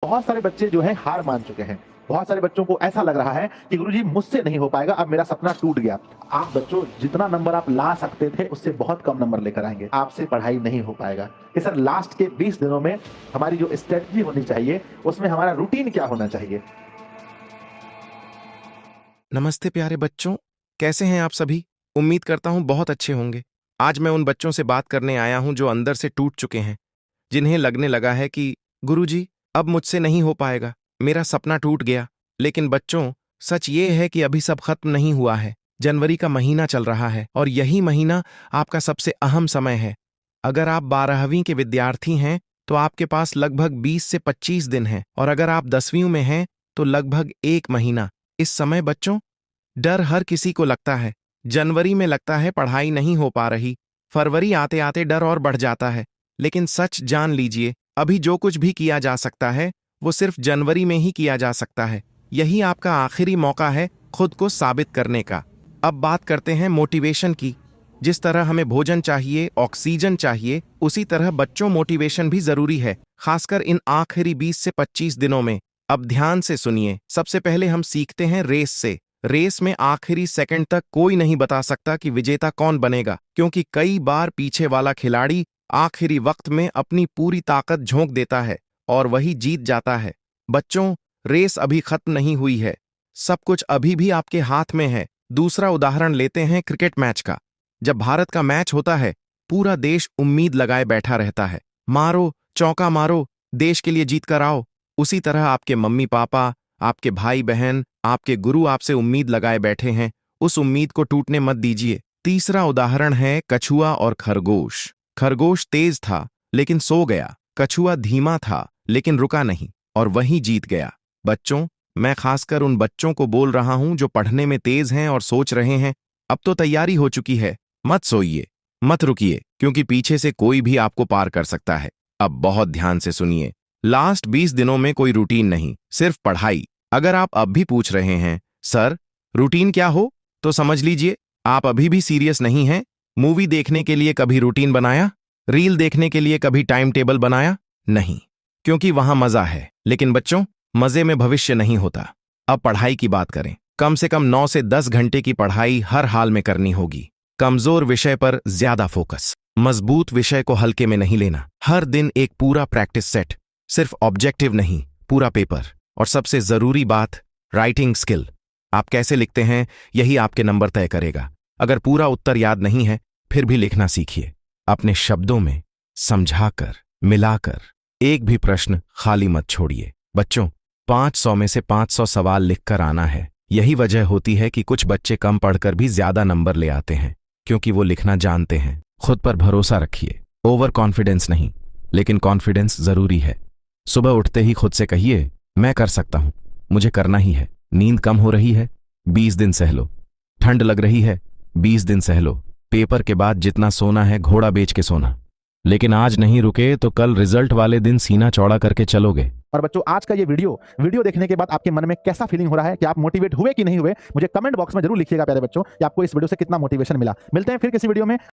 बहुत सारे बच्चे जो हैं हार मान चुके हैं। बहुत सारे बच्चों को ऐसा लग रहा है कि गुरुजी मुझसे नहीं हो पाएगा, अब मेरा सपना टूट गया। आप बच्चों जितना नंबर आप ला सकते थे उससे बहुत कम नंबर लेकर आएंगे, आपसे पढ़ाई नहीं हो पाएगा। कि सर लास्ट के 20 दिनों में हमारी जो स्ट्रेटजी होनी चाहिए उसमें हमारा रूटीन क्या होना चाहिए। नमस्ते प्यारे बच्चों, कैसे हैं आप सभी। उम्मीद करता हूं बहुत अच्छे होंगे। आज मैं उन बच्चों से बात करने आया हूं जो अंदर से टूट चुके हैं, जिन्हें लगने लगा है कि गुरुजी अब मुझसे नहीं हो पाएगा, मेरा सपना टूट गया। लेकिन बच्चों, सच ये है कि अभी सब खत्म नहीं हुआ है। जनवरी का महीना चल रहा है और यही महीना आपका सबसे अहम समय है। अगर आप 12वीं के विद्यार्थी हैं तो आपके पास लगभग 20 से 25 दिन हैं, और अगर आप 10वीं में हैं तो लगभग 1 महीना। इस समय बच्चों, डर हर किसी को लगता है। जनवरी में लगता है पढ़ाई नहीं हो पा रही, फरवरी आते आते डर और बढ़ जाता है। लेकिन सच जान लीजिए, अभी जो कुछ भी किया जा सकता है वो सिर्फ जनवरी में ही किया जा सकता है। यही आपका आखिरी मौका है खुद को साबित करने का। अब बात करते हैं मोटिवेशन की। जिस तरह हमें भोजन चाहिए, ऑक्सीजन चाहिए, उसी तरह बच्चों मोटिवेशन भी जरूरी है, खासकर इन आखिरी 20 से 25 दिनों में। अब ध्यान से सुनिए। सबसे पहले हम सीखते हैं रेस से। रेस में आखिरी सेकंड तक कोई नहीं बता सकता कि विजेता कौन बनेगा, क्योंकि कई बार पीछे वाला खिलाड़ी आखिरी वक्त में अपनी पूरी ताकत झोंक देता है और वही जीत जाता है। बच्चों, रेस अभी खत्म नहीं हुई है, सब कुछ अभी भी आपके हाथ में है। दूसरा उदाहरण लेते हैं क्रिकेट मैच का। जब भारत का मैच होता है, पूरा देश उम्मीद लगाए बैठा रहता है, मारो, चौका मारो, देश के लिए जीत कर आओ। उसी तरह आपके मम्मी पापा, आपके भाई बहन, आपके गुरु आपसे उम्मीद लगाए बैठे हैं। उस उम्मीद को टूटने मत दीजिए। तीसरा उदाहरण है कछुआ और खरगोश। खरगोश तेज था लेकिन सो गया, कछुआ धीमा था लेकिन रुका नहीं और वहीं जीत गया। बच्चों, मैं खासकर उन बच्चों को बोल रहा हूं जो पढ़ने में तेज हैं और सोच रहे हैं अब तो तैयारी हो चुकी है। मत सोइए, मत रुकिए, क्योंकि पीछे से कोई भी आपको पार कर सकता है। अब बहुत ध्यान से सुनिए। लास्ट 20 दिनों में कोई रूटीन नहीं, सिर्फ पढ़ाई। अगर आप अब भी पूछ रहे हैं सर रूटीन क्या हो, तो समझ लीजिए आप अभी भी सीरियस नहीं हैं। मूवी देखने के लिए कभी रूटीन बनाया? रील देखने के लिए कभी टाइम टेबल बनाया? नहीं, क्योंकि वहां मजा है। लेकिन बच्चों, मजे में भविष्य नहीं होता। अब पढ़ाई की बात करें। कम से कम 9 से 10 घंटे की पढ़ाई हर हाल में करनी होगी। कमजोर विषय पर ज्यादा फोकस, मजबूत विषय को हल्के में नहीं लेना। हर दिन एक पूरा प्रैक्टिस सेट, सिर्फ ऑब्जेक्टिव नहीं, पूरा पेपर। और सबसे जरूरी बात, राइटिंग स्किल। आप कैसे लिखते हैं यही आपके नंबर तय करेगा। अगर पूरा उत्तर याद नहीं है फिर भी लिखना सीखिए, अपने शब्दों में समझाकर, मिलाकर। एक भी प्रश्न खाली मत छोड़िए। बच्चों, 500 में से 500 सवाल लिखकर आना है। यही वजह होती है कि कुछ बच्चे कम पढ़कर भी ज्यादा नंबर ले आते हैं, क्योंकि वो लिखना जानते हैं। खुद पर भरोसा रखिए, ओवर कॉन्फिडेंस नहीं, लेकिन कॉन्फिडेंस जरूरी है। सुबह उठते ही खुद से कहिए, मैं कर सकता हूं, मुझे करना ही है। नींद कम हो रही है, 20 दिन सह लो। ठंड लग रही है, 20 दिन सह लो। पेपर के बाद जितना सोना है घोड़ा बेच के सोना। लेकिन आज नहीं रुके तो कल रिजल्ट वाले दिन सीना चौड़ा करके चलोगे। और बच्चों, आज का ये वीडियो देखने के बाद आपके मन में कैसा फीलिंग हो रहा है, कि आप मोटिवेट हुए कि नहीं हुए, मुझे कमेंट बॉक्स में जरूर लिखिएगा प्यारे बच्चों, कि आपको इस वीडियो से कितना मोटिवेशन मिला। मिलते हैं फिर किसी वीडियो में।